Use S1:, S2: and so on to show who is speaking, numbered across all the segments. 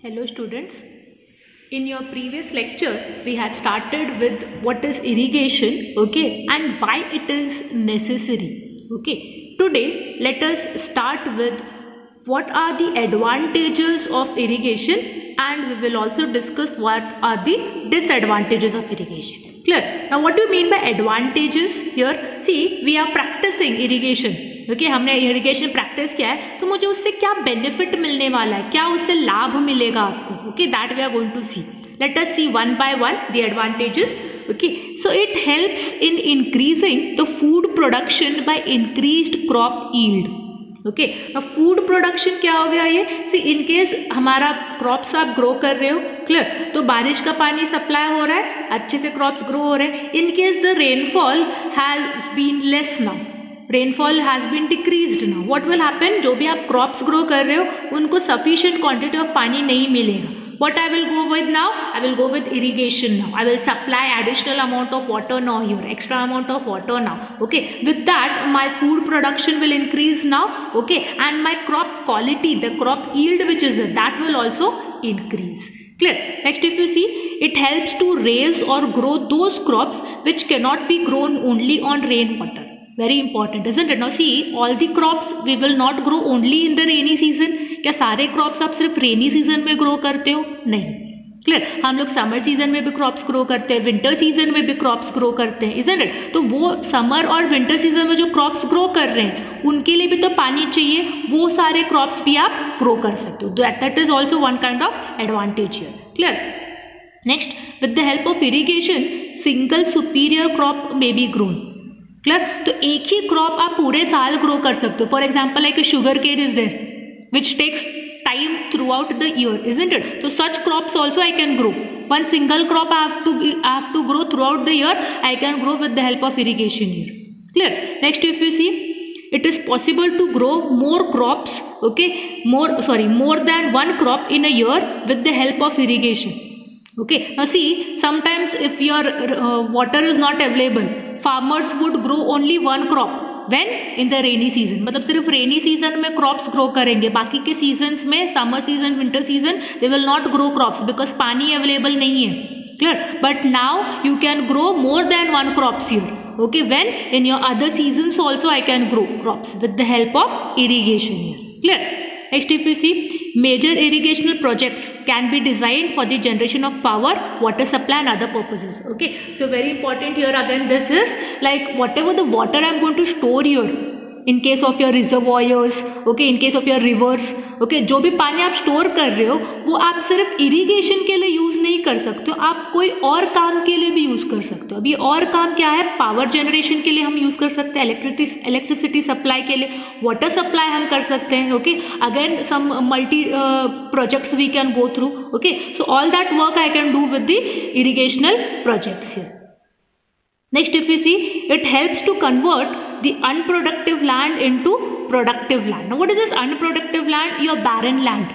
S1: Hello students, in your previous lecture we had started with what is irrigation, okay, and why it is necessary, okay. Today let us start with what are the advantages of irrigation, and we will also discuss what are the disadvantages of irrigation. Clear? Now what do you mean by advantages here? See, we are practicing irrigation. Okay हमने irrigation practice किया है तो मुझे उससे क्या benefit मिलने वाला है, क्या उससे लाभ मिलेगा आपको. Okay that we are going to see. Let us see one by one the advantages. Okay so it helps in increasing the food production by increased crop yield. Okay food production क्या हो गया ये. See in case हमारा crops आप grow कर रहे हो, clear, तो बारिश का पानी सप्लाई हो रहा है, अच्छे से क्रॉप्स ग्रो हो रहे हैं. In case the rainfall has been less now, rainfall has been decreased now, what will happen, जो भी आप क्रॉप्स ग्रो कर रहे हो उनको सफिशिएंट क्वांटिटी ऑफ पानी नहीं मिलेगा. What I will go with now? I will go with irrigation now. I will supply additional amount of water now here, extra amount of water now. Okay, with that my food production will increase now. Okay, and my crop quality, the crop yield which is there, that will also increase. Clear? Next, if you see, it helps to raise or grow those crops which cannot be grown only on rainwater. Very important, isn't it? Now see, all the crops we will not grow only in the rainy season. क्या सारे crops आप सिर्फ rainy season में grow करते हो? नहीं. Clear, हम लोग समर सीजन में भी क्रॉप्स ग्रो करते हैं, विंटर सीजन में भी क्रॉप्स ग्रो करते हैं, isn't it? तो वो समर और विंटर सीजन में जो क्रॉप्स ग्रो कर रहे हैं उनके लिए भी तो पानी चाहिए, वो सारे क्रॉप्स भी आप ग्रो कर सकते हो. That is also one kind of advantage here. Clear. Next, with the help of irrigation single superior crop may be grown. Clear, तो एक ही क्रॉप आप पूरे साल ग्रो कर सकते हो. For example like sugar cane is there which takes time throughout the year, isn't it? So such crops also I can grow. One single crop I have to grow throughout the year. I can grow with the help of irrigation here. Clear? Next, if you see, it is possible to grow more crops, okay, more than one crop in a year with the help of irrigation. Okay, now see, sometimes if your water is not available, farmers would grow only one crop. When? In the rainy season. मतलब सिर्फ rainy season में crops grow करेंगे, बाकी के seasons में, summer season, winter season, they will not grow crops because पानी available नहीं है. Clear. But now you can grow more than one crops here. Okay, when in your other seasons also I can grow crops with the help of irrigation here. Clear. Next, if you see, major irrigational projects can be designed for the generation of power, water supply and other purposes. Okay, so very important here again, this is like whatever the water I am going to store here in case of your reservoirs, okay, in case of your rivers, okay, जो भी पानी आप store कर रहे हो वो आप सिर्फ इरिगेशन के लिए यूज़ नहीं कर सकते हो, आप कोई और काम के लिए भी यूज़ कर सकते हो. अभी और काम क्या है, पावर जनरेशन के लिए हम यूज़ कर सकते हैं, इलेक्ट्रिसिटी सप्लाई के लिए, वाटर सप्लाई हम कर सकते हैं. Okay, again some multi projects we can go through. Okay, so all that work I can do with the irrigational projects here. Next, if you see, it helps to convert the unproductive land into productive land. Now, what is this unproductive land? Your barren land.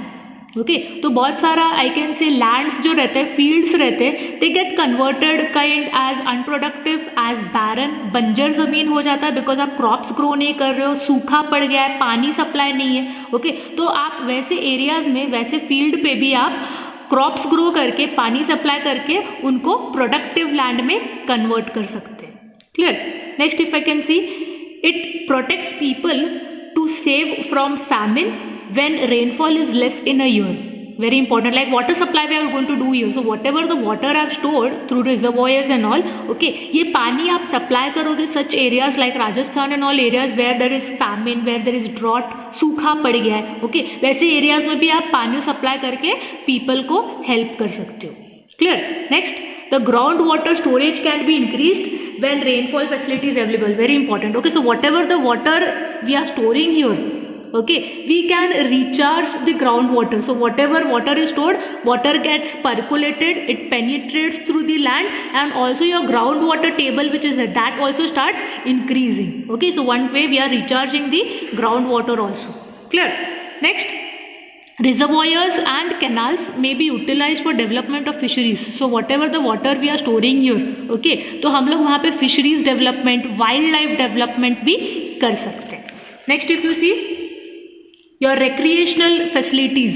S1: Okay, तो बहुत सारा I can say lands जो रहते हैं, fields रहते हैं, they get converted kind as unproductive, as barren, बंजर ज़मीन हो जाता है because आप crops grow नहीं कर रहे हो, सूखा पड़ गया है, पानी सप्लाई नहीं है. ओके, तो आप वैसे एरियाज में, वैसे फील्ड पे भी आप क्रॉप्स ग्रो करके, पानी सप्लाई करके उनको प्रोडक्टिव लैंड में कन्वर्ट कर सकते हैं. Clear. Next, if I can see, it protects people to save from famine when rainfall is less in a year. Very important, like water supply we are going to do here. So whatever the water I have stored through reservoirs and all, okay, ये पानी आप supply करोगे such areas like Rajasthan and all areas where there is famine, where there is drought, सूखा पड़ गया है. okay, वैसे areas में भी आप पानी सप्लाई करके people को help कर सकते हो. Clear. Next, the groundwater storage can be increased when rainfall facility is available. Very important. Okay, so whatever the water we are storing here, okay, we can recharge the groundwater. So whatever water is stored, water gets percolated, it penetrates through the land, and also your groundwater table which is there, that also starts increasing. Okay, so one way we are recharging the groundwater also. Clear. Next, reservoirs and canals may be utilized for development of fisheries. So whatever the water we are storing here, okay, तो हम लोग वहाँ पे fisheries development, wildlife development भी कर सकते हैं. Next, if you see, your recreational facilities,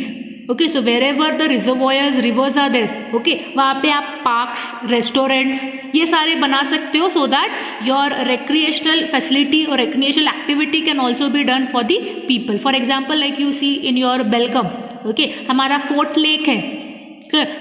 S1: okay, so wherever the reservoirs rivers are there, okay, वहाँ पे आप पार्क्स, रेस्टोरेंट्स ये सारे बना सकते हो, so that your recreational facility और recreational activity can also be done for the people. For example like you see in your Belgaum, okay, हमारा फोर्ट लेक है.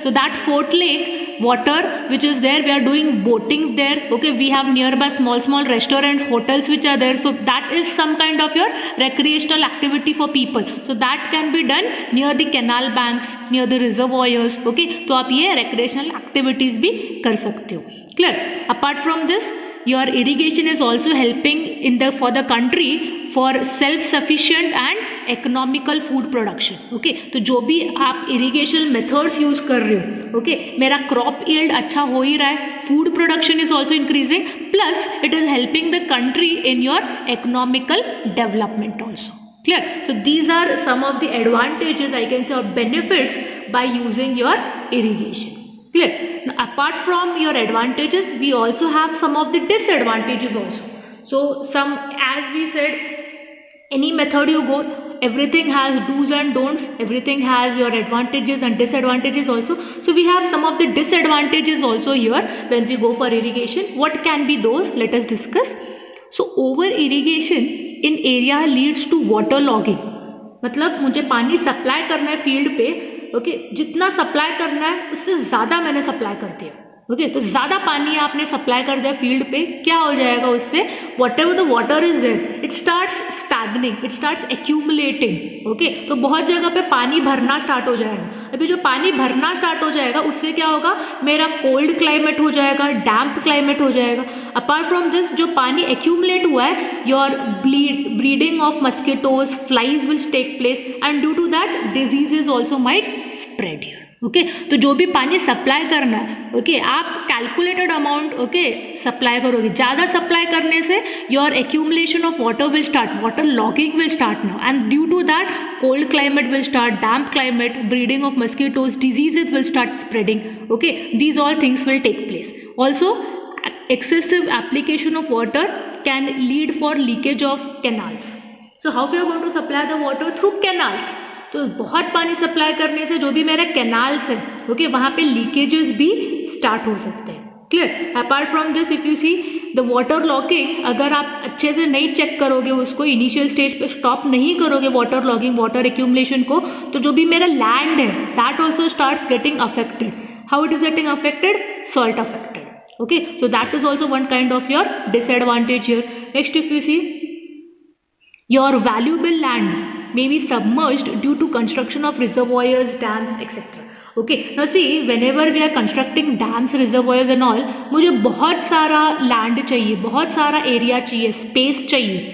S1: So that Fort Lake water which is there, we are doing boating there, okay, we have nearby small restaurants, hotels which are there, so that is some kind of your recreational activity for people, so that can be done near the canal banks, near the reservoirs, okay, तो आप ये recreational activities भी कर सकते हो. Clear? Apart from this, your irrigation is also helping in the for the country for self sufficient and economical food production. Okay, तो जो भी आप इरिगेशन मेथड्स यूज कर रहे हो, ओके, मेरा क्रॉप यील्ड अच्छा हो ही रहा है, food production is also increasing, plus it is helping the country in your economical development also. Clear? So these are some of the advantages, I can say, or benefits by using your irrigation. Clear? Now, apart from your advantages, we also have some of the disadvantages also. So some, as we said, any method you go, everything has do's and don'ts, everything has your advantages and disadvantages also. So we have some of the disadvantages also here when we go for irrigation. What can be those? Let us discuss. So over irrigation in area leads to water logging. मतलब मुझे पानी supply करना है field पे, okay, जितना supply करना है उससे ज़्यादा मैंने सप्लाई कर दिया, ओके, तो ज़्यादा पानी आपने सप्लाई कर दिया फील्ड पे, क्या हो जाएगा उससे, whatever the water is there it starts stagnating, it starts accumulating, okay, तो बहुत जगह पे पानी भरना स्टार्ट हो जाएगा. अभी जो पानी भरना स्टार्ट हो जाएगा उससे क्या होगा, मेरा कोल्ड क्लाइमेट हो जाएगा, डैम्प क्लाइमेट हो जाएगा. अपार्ट फ्रॉम दिस, जो पानी एक्यूमुलेट हुआ है, your breeding of mosquitoes, flies will take place, and due to that diseases also might spread here. Okay, तो जो भी पानी सप्लाई करना है, ओके, आप कैलकुलेटेड अमाउंट, ओके, सप्लाई करोगे. ज़्यादा सप्लाई करने से your accumulation of water will start, water logging will start now, and due to that cold climate will start, damp climate, breeding of mosquitoes, diseases will start spreading. Okay, these all things will take place. Also excessive application of water can lead for leakage of canals. So how we are going to supply the water? Through canals. तो बहुत पानी supply करने से जो भी मेरा canals है, okay, वहाँ पे लीकेजेस भी स्टार्ट हो सकते हैं. Clear? Apart from this, if you see the water logging, अगर आप अच्छे से नहीं चेक करोगे उसको, इनिशियल स्टेज पे स्टॉप नहीं करोगे वाटर लॉगिंग, वाटर एक्यूमुलेशन को, तो जो भी मेरा लैंड है that also starts getting affected. How it is getting affected? Salt affected. Okay, so that is also one kind of your disadvantage here. Next, if you see, your valuable land may be submerged due to construction of reservoirs, dams, etc. Okay, now see, whenever we are constructing dams, reservoirs and all, मुझे बहुत सारा land चाहिए, बहुत सारा area चाहिए, space चाहिए.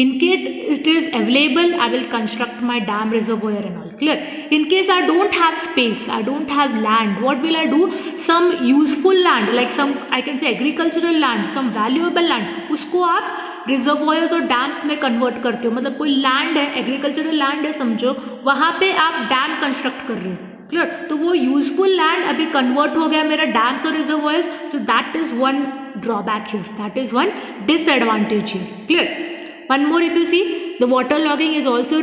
S1: In case it is available, I will construct my dam, reservoir and all. Clear? In case I don't have space, I don't have land, what will I do? Some useful land, like some, I can say agricultural land, some valuable land, उसको आप reservoirs और dams में convert करते हो. मतलब कोई land है, agricultural land है समझो, वहाँ पे आप डैम कंस्ट्रक्ट कर रहे हो. क्लियर? तो वो यूजफुल लैंड अभी कन्वर्ट हो गया मेरा डैम्स और reservoirs. So that is one drawback here, that is one disadvantage here. Clear? One more, if you see, the water logging is also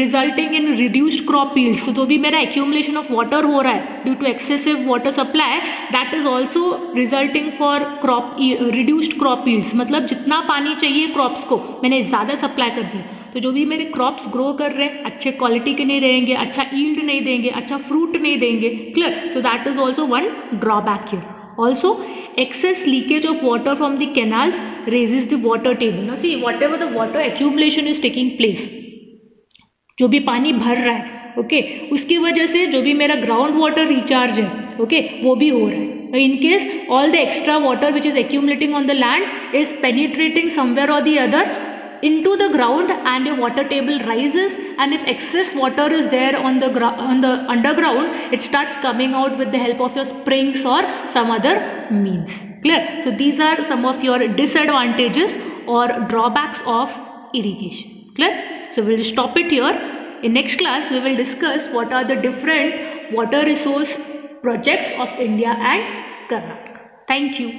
S1: resulting in reduced crop yields. So जो भी मेरा accumulation of water हो रहा है due to excessive water supply, that is also resulting for reduced crop yields. मतलब जितना पानी चाहिए crops को मैंने ज़्यादा सप्लाई कर दिया, तो जो भी मेरे क्रॉप्स ग्रो कर रहे हैं अच्छे क्वालिटी के नहीं रहेंगे, अच्छा यील्ड नहीं देंगे, अच्छा फ्रूट नहीं देंगे. Clear? So that is also one drawback here. Also, excess leakage of water from the canals raises the water table. Now see, whatever the water accumulation is taking place, जो भी पानी भर रहा है, ओके, उसकी वजह से जो भी मेरा ग्राउंड वाटर रिचार्ज है, ओके, वो भी हो रहा है. In case all the extra water which is accumulating on the land is penetrating somewhere or the other into the ground and your water table rises, and if excess water is there on the underground, it starts coming out with the help of your springs or some other means. Clear? So these are some of your disadvantages or drawbacks of irrigation. Clear? So we will stop it here. In next class we will discuss what are the different water resource projects of India and Karnataka. Thank you.